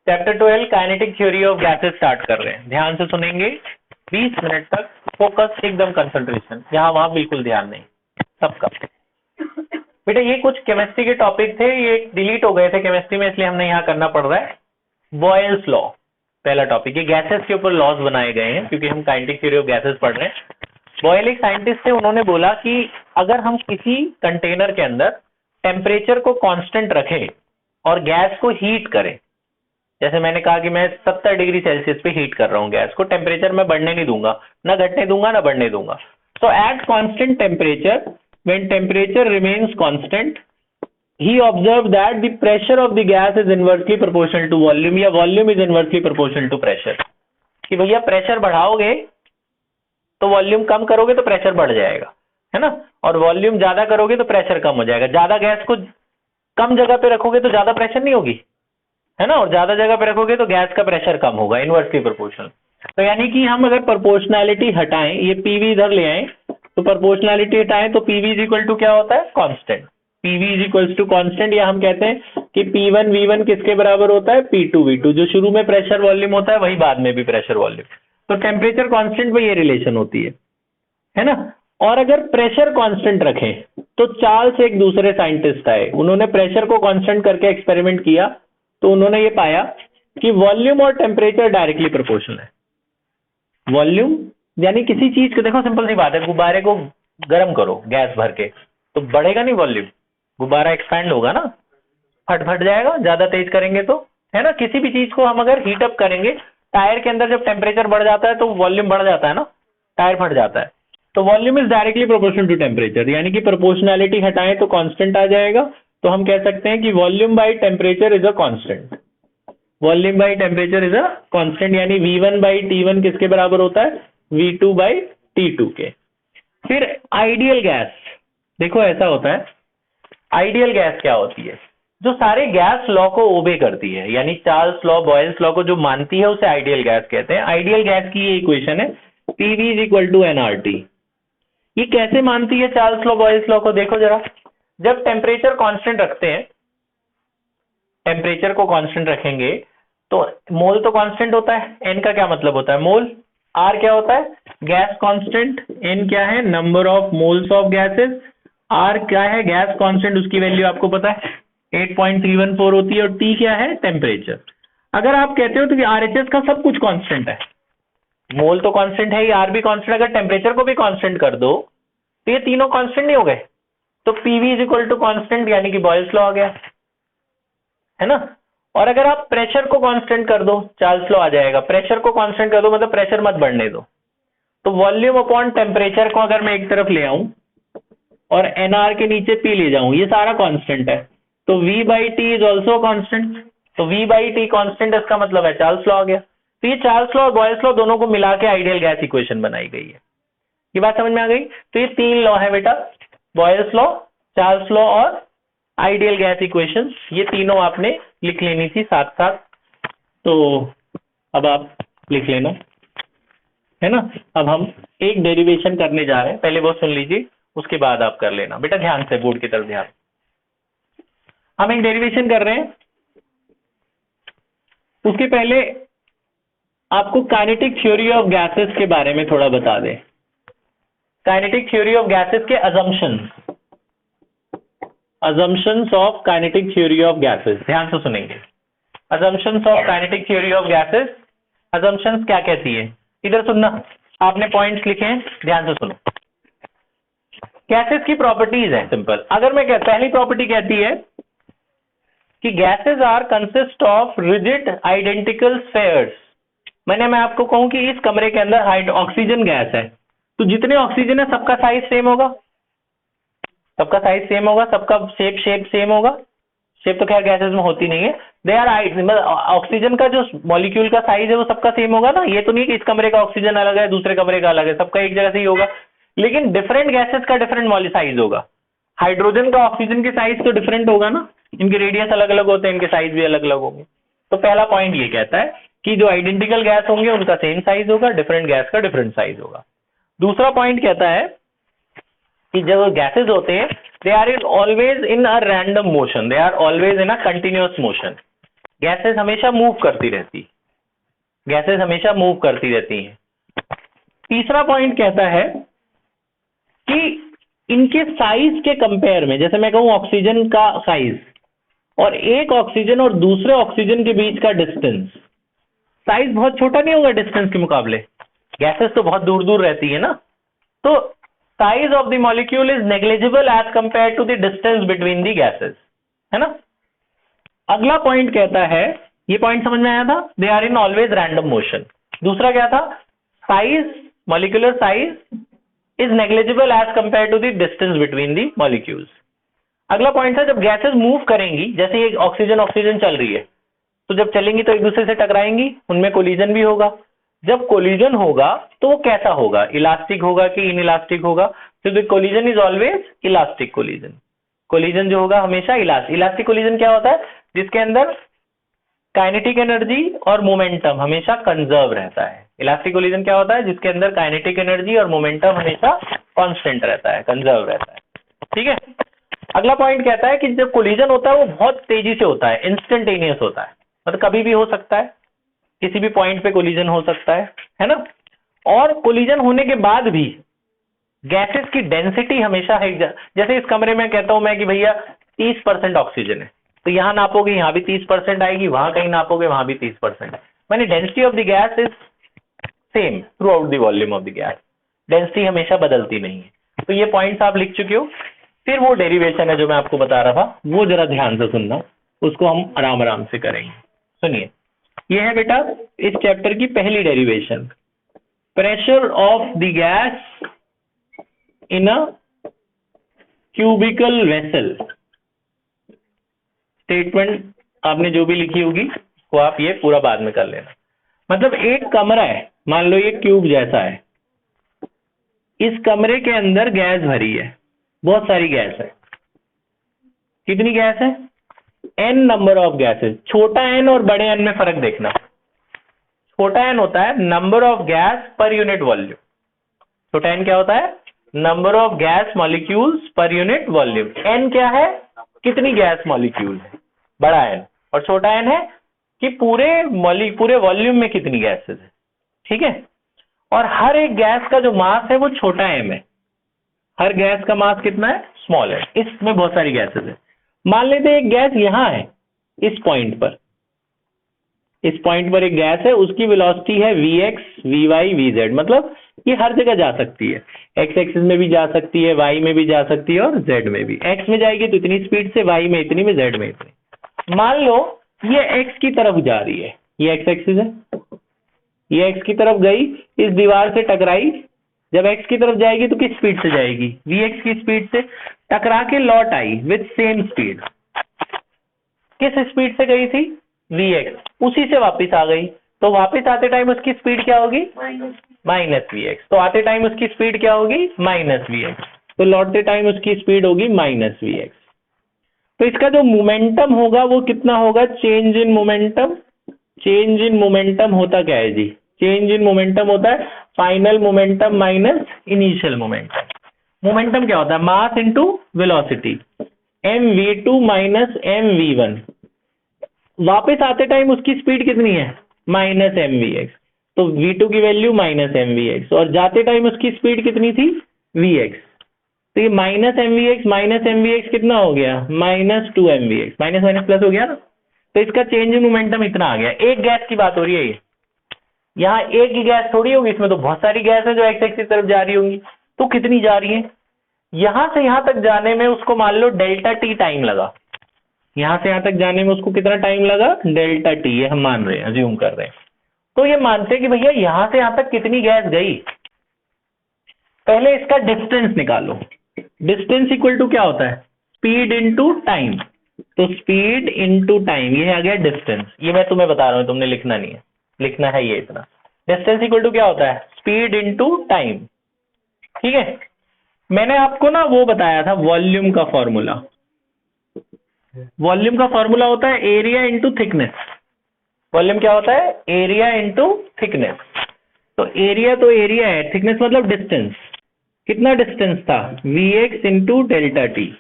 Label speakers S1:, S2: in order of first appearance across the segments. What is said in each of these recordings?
S1: Chapter 12 kinetic theory of gases start कर रहे हैं। ध्यान से सुनेंगे 20 मिनट तक, फोकस एकदम कंसंट्रेशन, यहाँ वहां बिल्कुल ध्यान नहीं सबका। बेटा ये कुछ केमिस्ट्री के टॉपिक थे, ये डिलीट हो गए थे केमिस्ट्री में, इसलिए हमने यहाँ करना पड़ रहा है। बॉयल्स लॉ पहला टॉपिक, ये गैसेस के ऊपर लॉज बनाए गए हैं क्योंकि हम काइनेटिक थ्योरी ऑफ गैसेस पढ़ रहे हैं। बॉयल एक साइंटिस्ट थे, उन्होंने बोला कि अगर हम किसी कंटेनर के अंदर टेम्परेचर को कांस्टेंट रखें और गैस को हीट करें, जैसे मैंने कहा कि मैं 70 डिग्री सेल्सियस पे हीट कर रहा हूं गैस को, टेम्परेचर मैं बढ़ने नहीं दूंगा, ना घटने दूंगा ना बढ़ने दूंगा। तो at constant temperature, when temperature remains constant, he observed that the pressure of the gas is inversely proportional to volume, या volume is inversely proportional to pressure। कि भैया प्रेशर बढ़ाओगे तो वॉल्यूम कम करोगे तो प्रेशर बढ़ जाएगा, है ना, और वॉल्यूम ज्यादा करोगे तो प्रेशर कम हो जाएगा। ज्यादा गैस को कम जगह पे रखोगे तो ज्यादा प्रेशर नहीं होगी, है ना, और ज्यादा जगह पे रखोगे तो गैस का प्रेशर कम होगा, इनवर्सली प्रोपोर्शनल। तो यानी कि हम अगर प्रोपोर्शनैलिटी हटाएं, ये पीवी इधर ले आए तो प्रोपोर्शनैलिटी हटाएं तो पीवी इज इक्वल टू क्या होता है, constant. PV is equal to constant, या हम कहते हैं कि P1 V1 किसके बराबर होता है, P2 V2। जो शुरू में प्रेशर वॉल्यूम होता है वही बाद में भी प्रेशर वॉल्यूम। तो टेम्परेचर कांस्टेंट में ये रिलेशन होती है ना। और अगर प्रेशर कांस्टेंट रखें तो चार्ल्स एक दूसरे साइंटिस्ट आए, उन्होंने प्रेशर को कांस्टेंट करके एक्सपेरिमेंट किया, तो उन्होंने ये पाया कि वॉल्यूम और टेम्परेचर डायरेक्टली प्रोपोर्शनल है। वॉल्यूम यानी किसी चीज को, देखो सिंपल सी बात है, गुब्बारे को गर्म करो गैस भर के तो बढ़ेगा नहीं वॉल्यूम, गुब्बारा एक्सपैंड होगा ना, फट फट जाएगा ज्यादा तेज करेंगे तो, है ना। किसी भी चीज को हम अगर हीट अप करेंगे, टायर के अंदर जब टेम्परेचर बढ़ जाता है तो वॉल्यूम बढ़ जाता है ना, टायर फट जाता है। तो volume is directly proportional to temperature, यानी कि प्रोपोर्शनैलिटी हटाएं तो कांस्टेंट आ जाएगा। तो हम कह सकते हैं कि volume by temperature is a constant. Volume by temperature is a constant, यानी V1 बाई T1 किसके बराबर होता है, V2 बाई T2 के। फिर आइडियल गैस, देखो ऐसा होता है, आइडियल गैस क्या होती है, जो सारे गैस लॉ को ओबे करती है, यानी चार्ल्स लॉ, बॉयल्स लॉ को जो मानती है उसे आइडियल गैस कहते हैं। आइडियल गैस की ये इक्वेशन है PV is equal to nRT। ये कैसे मानती है चार्ल्स लॉ, बॉयल्स लॉ को, देखो जरा। जब टेम्परेचर कांस्टेंट रखते हैं, टेम्परेचर को कांस्टेंट रखेंगे तो मोल तो कांस्टेंट होता है, एन का क्या मतलब होता है, मोल। आर क्या होता है, गैस कांस्टेंट। एन क्या है, number of moles of gases. R क्या है, गैस कांस्टेंट, उसकी वैल्यू आपको पता है 8.314 होती है। और टी क्या है, टेम्परेचर। अगर आप कहते हो तो कि RHS का सब कुछ कांस्टेंट है, मोल तो कांस्टेंट है ही, आर भी कांस्टेंट, अगर टेम्परेचर को भी कांस्टेंट कर दो तो ये तीनों कांस्टेंट नहीं हो गए, तो PV is equal to constant, यानी कि बॉयल्स लॉ आ गया, है ना। और अगर आप प्रेशर को कांस्टेंट कर दो, चार्ल्स लॉ आ जाएगा। प्रेशर को कांस्टेंट कर दो मतलब प्रेशर मत बढ़ने दो, तो वॉल्यूम अपॉन टेम्परेचर को अगर मैं एक तरफ ले आऊं और NR के नीचे P ले जाऊं, ये सारा कांस्टेंट है, तो V by T is also constant. तो V बाई टी कांस्टेंट, इसका मतलब है चार्ल्स लॉ आ गया। तो ये चार्ल्स लॉ और बॉयल्स लॉ दोनों को मिला के आइडियल गैस इक्वेशन बनाई गई है। ये बात समझ में आ गई। तो ये तीन लॉ है बेटा, बॉयल्स लॉ, चार्ल्स लॉ और आइडियल गैस इक्वेशन, ये तीनों आपने लिख लेनी थी साथ साथ। तो अब आप लिख लेना, है ना। अब हम एक डेरिवेशन करने जा रहे हैं, पहले वो सुन लीजिए, उसके बाद आप कर लेना बेटा, ध्यान से, बोर्ड की तरफ ध्यान। हम एक डेरिवेशन कर रहे हैं, उसके पहले आपको काइनेटिक थ्योरी ऑफ गैसेस के बारे में थोड़ा बता दें। काइनेटिक थ्योरी ऑफ गैसेस के assumptions of kinetic theory of gases, ध्यान से सुनेंगे। assumptions of kinetic theory of gases, assumptions क्या कहती है, इधर सुनना, आपने पॉइंट्स लिखे हैं, ध्यान से सुनो। गैसेस की प्रॉपर्टीज है सिंपल। अगर मैं पहली प्रॉपर्टी कहती है कि gases are consist of rigid identical spheres. मैं आपको कहूं कि इस कमरे के अंदर ऑक्सीजन गैस है, तो जितने ऑक्सीजन है सबका साइज सेम होगा, सबका साइज सेम होगा, सबका शेप सेम होगा। शेप तो खैर गैसेस में होती नहीं है, दे आर ऑक्सीजन का जो मॉलिक्यूल का साइज है वो सबका सेम होगा ना। ये तो नहीं कि इस कमरे का ऑक्सीजन अलग है, दूसरे कमरे का अलग है, सबका एक जगह से ही होगा। लेकिन डिफरेंट गैसेस का डिफरेंट साइज होगा। हाइड्रोजन का ऑक्सीजन के साइज तो डिफरेंट होगा ना, इनके रेडियस अलग अलग होते हैं, इनके साइज भी अलग अलग होंगे। तो पहला पॉइंट ये कहता है कि जो आइडेंटिकल गैस होंगे उनका सेम साइज होगा, डिफरेंट गैस का डिफरेंट साइज होगा। दूसरा पॉइंट कहता है कि जो गैसेस होते हैं they are always in a random motion, they are always in a continuous motion. Gases हमेशा मूव करती रहती, गैसेस हमेशा मूव करती रहती हैं। तीसरा पॉइंट कहता है कि इनके साइज के कंपेयर में, जैसे मैं कहूं ऑक्सीजन का साइज और एक ऑक्सीजन और दूसरे ऑक्सीजन के बीच का डिस्टेंस, साइज बहुत छोटा नहीं होगा डिस्टेंस के मुकाबले, गैसेस तो बहुत दूर दूर रहती है ना, तो size of the molecule is negligible as compare to the distance between the gases, है ना। अगला पॉइंट कहता है, ये पॉइंट समझ में आया था, they are in always random motion. दूसरा क्या था, size, molecular size is negligible as compare to the distance between the molecules. अगला पॉइंट था, जब गैसेस मूव करेंगी, जैसे ये ऑक्सीजन ऑक्सीजन चल रही है, तो जब चलेंगी तो एक दूसरे से टकराएंगी, उनमें कोलिजन भी होगा। जब कोलिजन होगा तो वो कैसा होगा, इलास्टिक होगा कि इनइलास्टिक होगा, तो the collision is always elastic collision. Collision जो होगा हमेशा इलास्टिक कोलिजन क्या होता है, जिसके अंदर काइनेटिक एनर्जी और मोमेंटम हमेशा कंजर्व रहता है। इलास्टिक कोलिजन क्या होता है, जिसके अंदर काइनेटिक एनर्जी और मोमेंटम हमेशा कांस्टेंट रहता है, कंजर्व रहता है, ठीक है। अगला पॉइंट कहता है कि जब कोलिजन होता है वो बहुत तेजी से होता है, इंस्टेंटेनियस होता है, मतलब कभी भी हो सकता है, किसी भी पॉइंट पे कोलिजन हो सकता है ना। और कोलिजन होने के बाद भी गैसेस की डेंसिटी हमेशा है, जैसे इस कमरे में कहता हूं मैं कि भैया 30% ऑक्सीजन है, तो यहां नापोगे यहां भी 30% आएगी, वहां कहीं नापोगे वहां भी 30%, माने density of the gas is same through out the volume of the gas, density हमेशा बदलती नहीं है। तो ये पॉइंट्स आप लिख चुके हो। फिर वो डेरिवेशन है जो मैं आपको बता रहा था, वो जरा ध्यान से सुनना, उसको हम आराम आराम से करेंगे। सुनिए, ये है बेटा इस चैप्टर की पहली derivation, pressure of the gas in a cubical vessel. Statement आपने जो भी लिखी होगी वो आप ये पूरा बाद में कर लेना। मतलब एक कमरा है, मान लो ये क्यूब जैसा है, इस कमरे के अंदर गैस भरी है, बहुत सारी गैस है। कितनी गैस है, n नंबर ऑफ गैसेस। छोटा n और बड़े n में फर्क देखना। छोटा n होता है number of gas per unit volume, छोटा n क्या होता है, number of gas molecules per unit volume. n क्या है, कितनी गैस मॉलिक्यूल है, बड़ा n, और छोटा n है कि पूरे वॉल्यूम में कितनी गैसेस है, ठीक है। और हर एक गैस का जो मास है वो छोटा m है, हर गैस का मास कितना है, स्मॉल है। इसमें बहुत सारी गैसेस है। मान लेते हैं एक गैस यहां है, इस पॉइंट पर, इस पॉइंट पर एक गैस है, उसकी वेलोसिटी है vx, vy, vz, मतलब ये हर जगह जा सकती है, x एक्सिस में भी जा सकती है, y में भी जा सकती है और z में भी। x में जाएगी तो इतनी स्पीड से, y में इतनी में, z में इतनी। मान लो ये x की तरफ जा रही है, ये x एक्सिस है, ये x की तरफ गई, इस दीवार से टकराई, जब x की तरफ जाएगी तो किस स्पीड से जाएगी, vx की स्पीड से, टकरा के लौट आई विथ सेम स्पीड। किस स्पीड से गई थी, vx, उसी से वापस आ गई, तो वापस आते टाइम उसकी स्पीड क्या होगी, माइनस vx। तो आते टाइम उसकी स्पीड क्या होगी, माइनस vx, तो लौटते टाइम उसकी स्पीड होगी माइनस vx। तो इसका जो मोमेंटम होगा वो कितना होगा, change in momentum. Change in momentum होता क्या है जी, चेंज इन मोमेंटम होता है final momentum minus initial momentum. Momentum क्या होता है, mass into velocity, mv2 minus mv1। वापस आते टाइम उसकी स्पीड कितनी है, माइनस mvx, तो v2 की वैल्यू माइनस mvx, और जाते टाइम उसकी स्पीड कितनी थी, vx, तो ये माइनस mvx कितना हो गया, minus 2mvx, minus minus plus हो गया ना। तो इसका चेंज इन मोमेंटम इतना आ गया। एक गैस की बात हो रही है ये, यहाँ एक ही गैस थोड़ी होगी, इसमें तो बहुत सारी गैस है जो x एक्सिस की तरफ जा रही होंगी। तो कितनी जा रही है, यहां से यहां तक जाने में उसको मान लो डेल्टा टी टाइम लगा, यहां से यहां तक जाने में उसको कितना टाइम लगा, डेल्टा टी, ये हम मान रहे हैं, अज्यूम कर रहे हैं। तो ये मानते हैं कि भैया यहां से यहां तक कितनी गैस गई। पहले इसका डिस्टेंस निकालो। डिस्टेंस इक्वल टू क्या होता है, स्पीड इनटू टाइम। तो स्पीड इनटू टाइम, ये आ गया डिस्टेंस। ये मैं तुम्हें बता रहा हूं, तुमने लिखना नहीं है, लिखना है ये इतना। डिस्टेंस इक्वल टू क्या होता है, स्पीड इनटू टाइम, ठीक है। मैंने आपको ना वो बताया था वॉल्यूम का फॉर्मूला। वॉल्यूम का फॉर्मूला होता है एरिया इंटू थिकनेस। वॉल्यूम क्या होता है, एरिया इंटू थिकनेस। तो एरिया है, थिकनेस मतलब डिस्टेंस। कितना डिस्टेंस था, vx इंटू डेल्टा टी।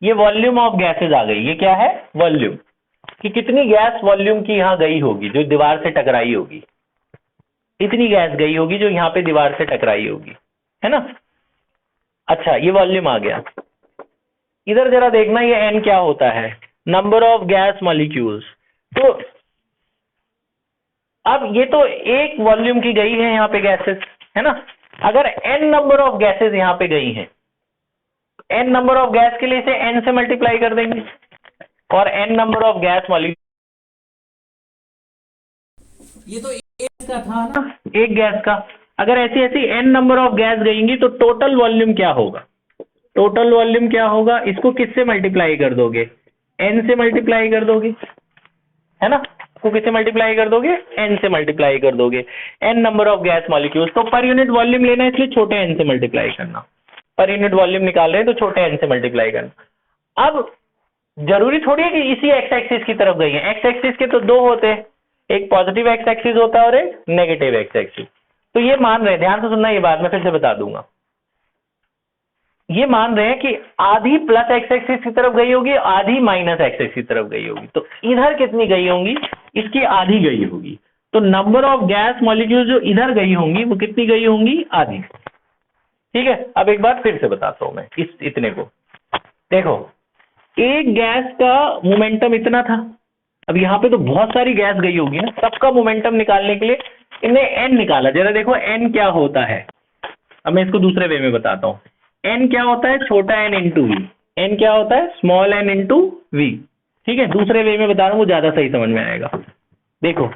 S1: ये वॉल्यूम ऑफ गैसेज आ गई, ये क्या है, वॉल्यूम। कि कितनी गैस वॉल्यूम की यहाँ गई होगी जो दीवार से टकराई होगी, इतनी गैस गई होगी जो यहाँ पे दीवार से टकराई होगी, है ना। अच्छा, ये वॉल्यूम आ गया। इधर जरा देखना ये एन क्या होता है, नंबर ऑफ गैस मॉलिक्यूल्स। तो अब ये तो एक वॉल्यूम की गई है यहाँ पे गैसेस, है ना। अगर एन नंबर ऑफ गैसेस यहाँ पे गई हैं, एन नंबर ऑफ गैस के लिए इसे एन से मल्टीप्लाई कर देंगे और n number of gas molecule, ये तो एक का था ना, एक गैस का। अगर ऐसी ऐसी एन नंबर ऑफ गैस गईंगी तो टोटल वॉल्यूम क्या होगा, टोटल वॉल्यूम क्या होगा, इसको किससे मल्टीप्लाई कर दोगे, एन से मल्टीप्लाई कर दोगे, है ना। इसको किससे मल्टीप्लाई कर दोगे, एन से मल्टीप्लाई कर दोगे, n number of gas molecules. तो पर यूनिट वॉल्यूम लेना है इसलिए छोटे एन से मल्टीप्लाई करना, पर यूनिट वॉल्यूम निकाल रहे हैं तो छोटे एन से मल्टीप्लाई करना। अब जरूरी थोड़ी है कि इसी एक्स एक्सिस की तरफ गई है, एक्स एक्सिस के तो दो होते हैं, एक पॉजिटिव एक्स एक्सिस होता है और एक नेगेटिव एक्स एक्सिस। तो ये मान रहे हैं, ध्यान से सुनना, ये बात मैं फिर से बता दूंगा, ये मान रहे हैं कि आधी प्लस एक्स एक्सिस की तरफ गई होगी, आधी माइनस एक्स एक्सिस की तरफ गई होगी। तो इधर कितनी गई होंगी, इसकी आधी गई होगी। तो नंबर ऑफ गैस मॉलिक्यूल जो इधर गई होंगी वो कितनी गई होंगी, आधी। ठीक है, अब एक बार फिर से बताता हूं मैं इतने को। देखो, एक गैस का मोमेंटम इतना था, अब यहाँ पे तो बहुत सारी गैस गई होगी ना, सबका मोमेंटम निकालने के लिए इन्हें एन निकाला। जरा देखो एन क्या होता है, अब मैं इसको दूसरे वे में बताता हूँ। एन क्या होता है, छोटा एन इंटू वी। एन क्या होता है, स्मॉल एन इंटू वी। ठीक है, दूसरे वे में बता रहा हूँ, ज्यादा सही समझ में आएगा। देखो,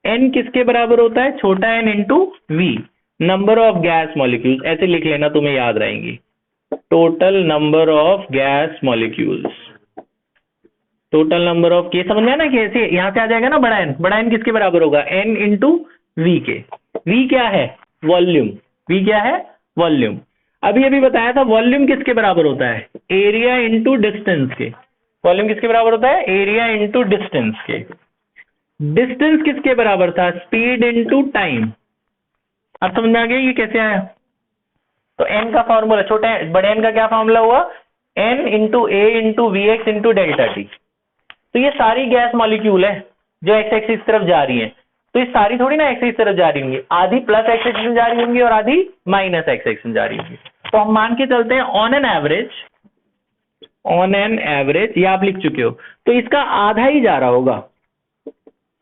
S1: एन किसके बराबर होता है, छोटा n into v, number of gas molecules. ऐसे लिख लेना, तुम्हें याद रहेंगी, total number of gas molecules. Total number of, ये समझ में आना कैसे, यहां से आ जाएगा ना बड़ा एन। बड़ा एन किसके बराबर होगा, एन इंटू वी के। वी क्या है, वॉल्यूम। वी क्या है, वॉल्यूम। अभी अभी बताया था वॉल्यूम किसके बराबर होता है, एरिया इंटू डिस्टेंस के। वॉल्यूम किसके बराबर होता है, एरिया इंटू डिस्टेंस के। डिस्टेंस किसके बराबर था, स्पीड इंटू टाइम। अब समझ में आ गया ये कैसे आया। तो एन का फॉर्मूला, छोटे बड़े एन का क्या फॉर्मूला हुआ, n into a into v x into delta t. तो ये सारी गैस मॉलिक्यूल है जो एक्स एक्सिस की तरफ जा रही है। तो ये सारी थोड़ी ना एक्स एक्सिस की तरफ जा रही होंगी, आधी प्लस एक्स एक्सिस में जा रही होंगी और आधी माइनस एक्स एक्सिस में जा रही होंगी। तो हम मान के चलते हैं ऑन एन एवरेज, ये आप लिख चुके हो, तो इसका आधा ही जा रहा होगा,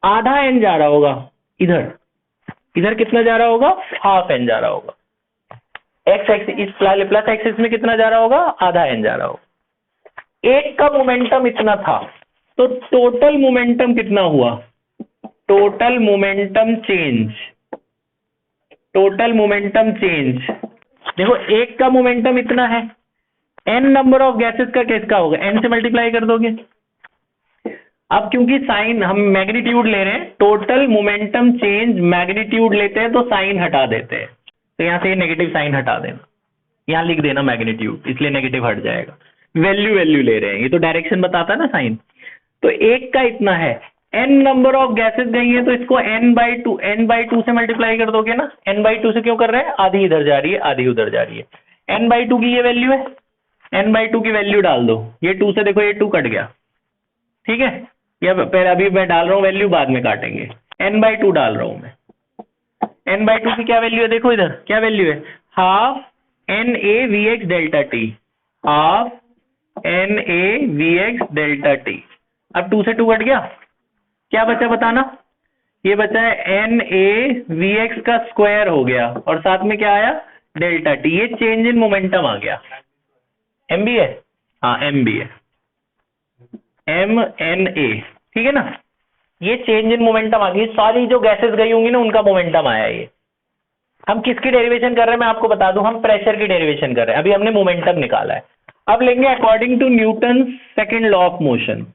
S1: आधा एन जा रहा होगा इधर। इधर कितना जा रहा होगा, हाफ एन जा रहा होगा। एक्स एक्सिस, इस प्लस एक्सिस में कितना जा रहा होगा, आधा एन जा रहा होगा। एक का मोमेंटम इतना था, तो टोटल मोमेंटम कितना हुआ, total momentum change. Total momentum change, देखो एक का मोमेंटम इतना है, एन नंबर ऑफ गैसेस का किसका होगा, एन से मल्टीप्लाई कर दोगे। अब क्योंकि साइन हम मैग्नीट्यूड ले रहे हैं, टोटल मोमेंटम चेंज मैग्नीट्यूड लेते हैं तो साइन हटा देते हैं, तो यहां से नेगेटिव साइन हटा देना, यहां लिख देना मैग्नीट्यूड, इसलिए नेगेटिव हट जाएगा। वैल्यू ले रहे हैं, ये तो डायरेक्शन बताता है ना साइन। तो एक का इतना है, एन नंबर ऑफ गैसेस गई है तो इसको n बाई टू से मल्टीप्लाई कर दोगे ना। n बाई टू से क्यों कर रहे हैं, आधी इधर जा रही है आधी उधर जा रही है। n बाई टू की ये वैल्यू है, n बाई टू की वैल्यू डाल दो, ये 2 से देखो ये 2 कट गया। ठीक है, ये पहले अभी मैं डाल रहा हूँ वैल्यू, बाद में काटेंगे। n बाई टू डाल रहा हूं मैं, n बाई टू की क्या वैल्यू है, देखो इधर क्या वैल्यू है, half n a v x delta t, half n a v x delta t. अब 2 से 2 कट गया, क्या बचा बताना, ये बचा है एन ए वी एक्स का स्क्वायर हो गया और साथ में क्या आया, डेल्टा टी। ये चेंज इन मोमेंटम आ गया, एम बी है, हाँ एम बी है, एम एन ए, ठीक है ना। ये चेंज इन मोमेंटम आ गई, सारी जो गैसेस गई होंगी ना उनका मोमेंटम आया। ये हम किसकी डेरिवेशन कर रहे हैं मैं आपको बता दूं, हम प्रेशर की डेरिवेशन कर रहे हैं, अभी हमने मोमेंटम निकाला है। अब लेंगे according to Newton second law of motion,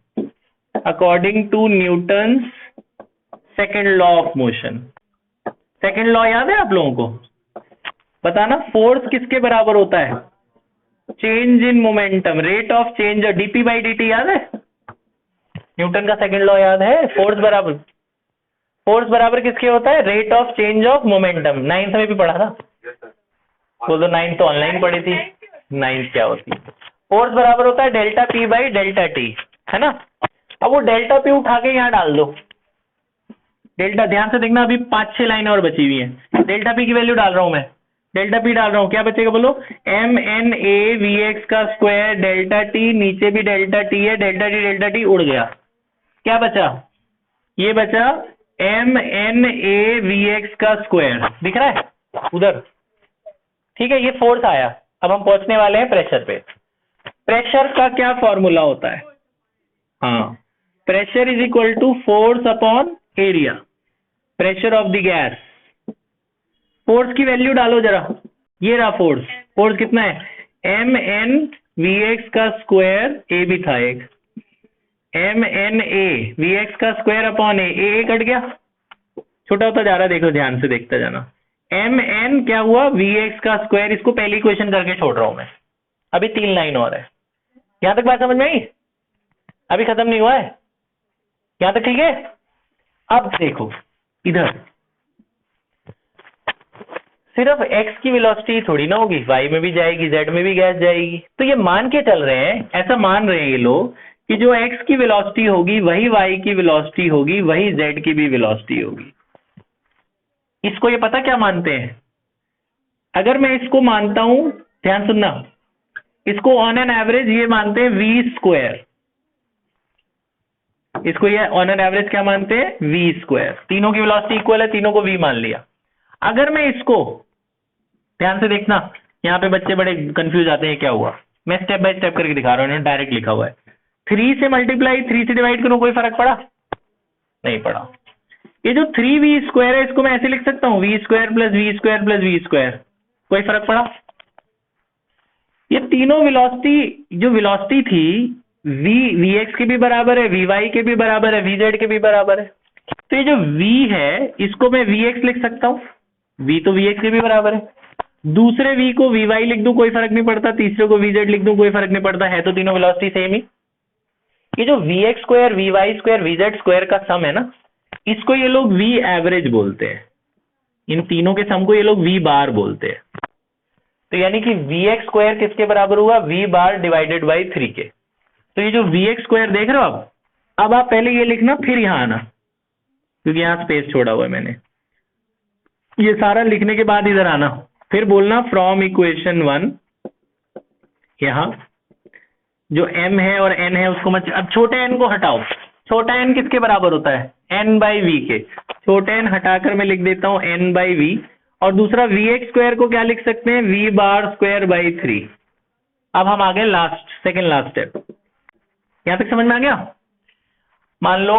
S1: according to Newton second law of motion. Second law याद है आप लोगों को, बताना, फोर्स किसके बराबर होता है, change in momentum, rate of change, DP by D याद है, न्यूटन का सेकेंड लॉ याद है। फोर्स बराबर किसके होता है, rate of change of momentum. 9th में भी पढ़ा था, वो तो 9th तो ऑनलाइन पढ़ी थी, 9th क्या होती है। फोर्स बराबर होता है delta P by delta t, है ना। अब वो डेल्टा पी उठा के यहाँ डाल दो। डेल्टा, ध्यान से देखना, अभी 5-6 लाइन और बची हुई है। डेल्टा पी की वैल्यू डाल रहा हूं मैं, डेल्टा पी डाल रहा हूं, क्या बचेगा बोलो? M n a v x का स्क्वायर डेल्टा टी, नीचे भी डेल्टा टी है, डेल्टा टी उड़ गया, क्या बचा? ये बचा m n a v x का स्क्वायर, दिख रहा है उधर? ठीक है, ये फोर्स आया। अब हम पहुंचने वाले हैं प्रेशर पे। प्रेशर का क्या फॉर्मूला होता है? हाँ, pressure is equal to force upon area, pressure of the gas. Force की वैल्यू डालो जरा, ये रहा फोर्स। फोर्स कितना है? एम एन वी एक्स का स्क्वायर, ए भी था एक, m n a v x का स्क्वायर अपॉन ए कट गया, छोटा होता जा रहा है, देखो ध्यान से देखते जाना। एम एन क्या हुआ? वी एक्स का स्क्वायर। इसको पहली क्वेश्चन करके छोड़ रहा हूं मैं, अभी 3 लाइन और है। यहां तक बात समझ में आई? अभी खत्म नहीं हुआ है, यहां तक ठीक है? अब देखो इधर, सिर्फ x की वेलोसिटी थोड़ी ना होगी, y में भी जाएगी, z में भी गैस जाएगी। तो ये मान के चल रहे हैं, ऐसा मान रहे हैं ये लोग कि जो x की वेलोसिटी होगी वही y की वेलोसिटी होगी, वही z की भी वेलोसिटी होगी। इसको ये पता क्या मानते हैं? अगर मैं इसको मानता हूं, ध्यान सुनना, इसको ऑन एन एवरेज ये मानते हैं वी स्क्वायर, इसको ये ऑन एन एवरेज क्या मानते हैं? V square. तीनों की वेलोसिटी इक्वल है, तीनों को v मान लिया। अगर मैं इसको, ध्यान से देखना, यहाँ पे बच्चे बड़े कंफ्यूज आते हैं क्या हुआ, मैं स्टेप बाय स्टेप करके दिखा रहा हूँ, इन्होंने डायरेक्ट लिखा हुआ है। 3 से मल्टीप्लाई 3 से डिवाइड करूं, कोई फर्क पड़ा? नहीं पड़ा। ये जो 3v स्क्वायर है इसको मैं ऐसे लिख सकता हूँ, v square plus v square plus v square, कोई फर्क पड़ा? ये तीनों वेलोसिटी, जो वेलोसिटी थी वी एक्स के भी बराबर है, वी वाई के भी बराबर है, वी जेड के भी बराबर है। तो ये जो v है इसको मैं वी एक्स लिख सकता हूँ, v तो वी एक्स के भी बराबर है। दूसरे v को वी वाई लिख दूं, कोई फर्क नहीं पड़ता, तीसरे को वी जेड लिख दूं, कोई फर्क नहीं पड़ता, है तो तीनों वेलोसिटी सेम ही। ये जो v x square, v y square, v z square का सम है ना, इसको ये लोग वी एवरेज बोलते हैं। इन तीनों के सम को ये लोग वी बार बोलते हैं। तो यानी कि वी एक्स स्क्वायर किसके बराबर हुआ? वी बार डिवाइडेड बाई 3 के। तो ये जो वी एक्स स्क्वायर देख रहे हो आप, अब आप पहले ये लिखना, फिर यहां आना, क्योंकि यहां स्पेस छोड़ा हुआ है मैंने। ये सारा लिखने के बाद इधर आना, फिर बोलना फ्रॉम इक्वेशन 1, यहां जो m है और n है उसको मत, अब छोटे n को हटाओ। छोटा n किसके बराबर होता है? n बाई वी के। छोटे n हटाकर मैं लिख देता हूं n बाई वी, और दूसरा वी एक्स स्क्वायर को क्या लिख सकते हैं? V bar square by 3। अब हम आ गए लास्ट, सेकेंड लास्ट स्टेप। यहां तक समझ में आ गया? मान लो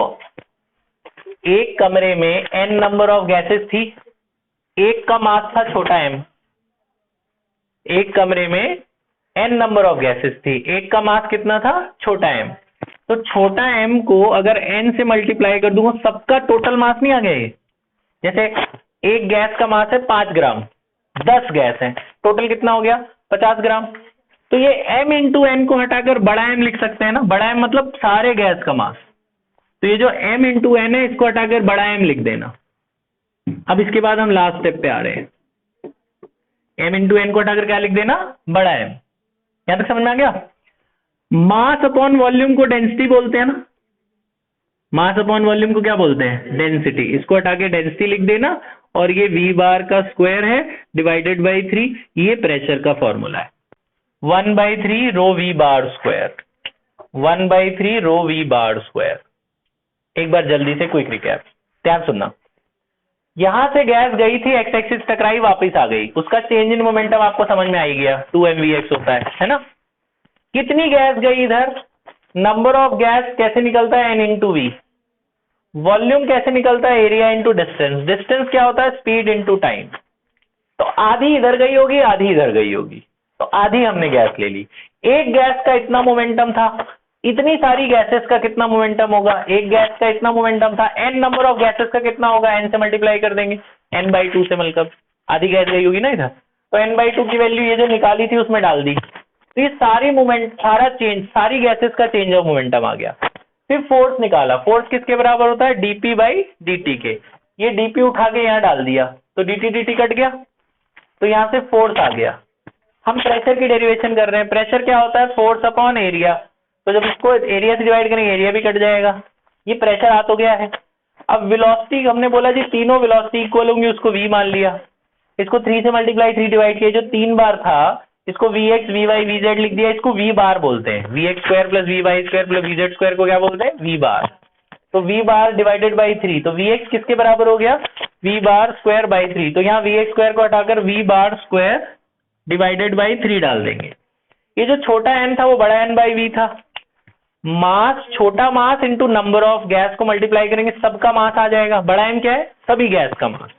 S1: एक कमरे में n नंबर ऑफ गैसेस थी, एक का मास था छोटा m। एक कमरे में n नंबर ऑफ गैसेस थी, एक का मास कितना था? छोटा m। तो छोटा m को अगर n से मल्टीप्लाई कर दूंगा, सबका टोटल मास नहीं आ गया ये? जैसे एक गैस का मास है 5 ग्राम, 10 गैस है, टोटल कितना हो गया? 50 ग्राम। तो ये m इंटू n को हटाकर बड़ा M लिख सकते हैं ना, बड़ा M मतलब सारे गैस का मास। तो ये जो m इंटू n है इसको हटाकर बड़ा M लिख देना। अब इसके बाद हम लास्ट स्टेप पे आ रहे हैं, m इंटू n को हटाकर क्या लिख देना? बड़ा M। यहां तक समझ में आ गया? मास अपॉन वॉल्यूम को डेंसिटी बोलते हैं ना, मास अपॉन वॉल्यूम को क्या बोलते हैं? डेंसिटी। इसको हटा के डेंसिटी लिख देना, और ये v बार का स्क्वायर है डिवाइडेड बाई 3, ये प्रेशर का फॉर्मूला है। 1/3 rho V bar square, 1/3 rho V bar square. एक बार जल्दी से क्विक रिकैप, ध्यान सुनना। यहां से गैस गई थी, एक्स एक्सिस टकराई, वापस आ गई, उसका चेंज इन मोमेंटम आपको समझ में आ ही गया, 2mvx होता है ना। कितनी गैस गई इधर? नंबर ऑफ गैस कैसे निकलता है? n into we. वॉल्यूम कैसे निकलता है? Area into distance. डिस्टेंस क्या होता है? Speed into time. तो आधी इधर गई होगी, आधी इधर गई होगी, तो आधी हमने गैस ले ली। एक गैस का इतना मोमेंटम था, इतनी सारी गैसेस का कितना मोमेंटम होगा? एक गैस का इतना मोमेंटम था, n नंबर ऑफ गैसेस का कितना होगा? n से मल्टीप्लाई कर देंगे, n/2 से मतलब आधी गैस गई होगी ना इधर, तो n/2 की वैल्यू ये जो निकाली थी उसमें डाल दी। तो ये सारी मोमेंट, सारा चेंज, सारी गैसेस का चेंज ऑफ मोमेंटम आ गया। फिर फोर्स निकाला, फोर्स किसके बराबर होता है? dp/dt के। ये dp उठा के यहाँ डाल दिया, तो dt कट गया, तो यहाँ से फोर्स आ गया। हम प्रेशर की डेरिवेशन कर रहे हैं। प्रेशर क्या होता है? Force upon area. तो जब इसको एरिया से डिवाइड करेंगे एरिया भी कट जाएगा। ये प्रेशर आ तो गया है। अब वेलोसिटी हमने बोला जी तीनों वेलोसिटी इक्वल होंगी, उसको v मान लिया। इसको 3 से मल्टीप्लाई 3 डिवाइड किया, जो 3 बार था इसको vx vy vz लिख दिया, इसको v बार बोलते हैं। vx square plus vy square plus vz square को क्या बोलते हैं? v बार। तो v बार डिवाइडेड बाई 3, तो vx किसके बराबर हो गया? v bar square by 3। तो यहाँ vx स्क्वायर को हटाकर v bar square divided by 3 डाल देंगे। ये जो छोटा n था वो बड़ा n बाई v था। मास, छोटा mass into number of gas को मल्टीप्लाई करेंगे, सबका मास आ जाएगा। बड़ा M क्या है? सभी गैस का मास।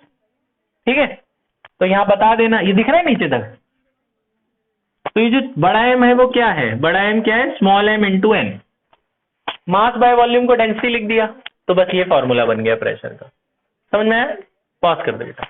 S1: ठीक है, तो यहां बता देना, ये दिख रहा है नीचे तक। तो ये जो बड़ा M है वो क्या है? बड़ा M क्या है? Small m into n। Mass by volume को डेंसिटी लिख दिया, तो बस ये फॉर्मूला बन गया प्रेशर का। समझ में आया? पॉज कर दो बेटा।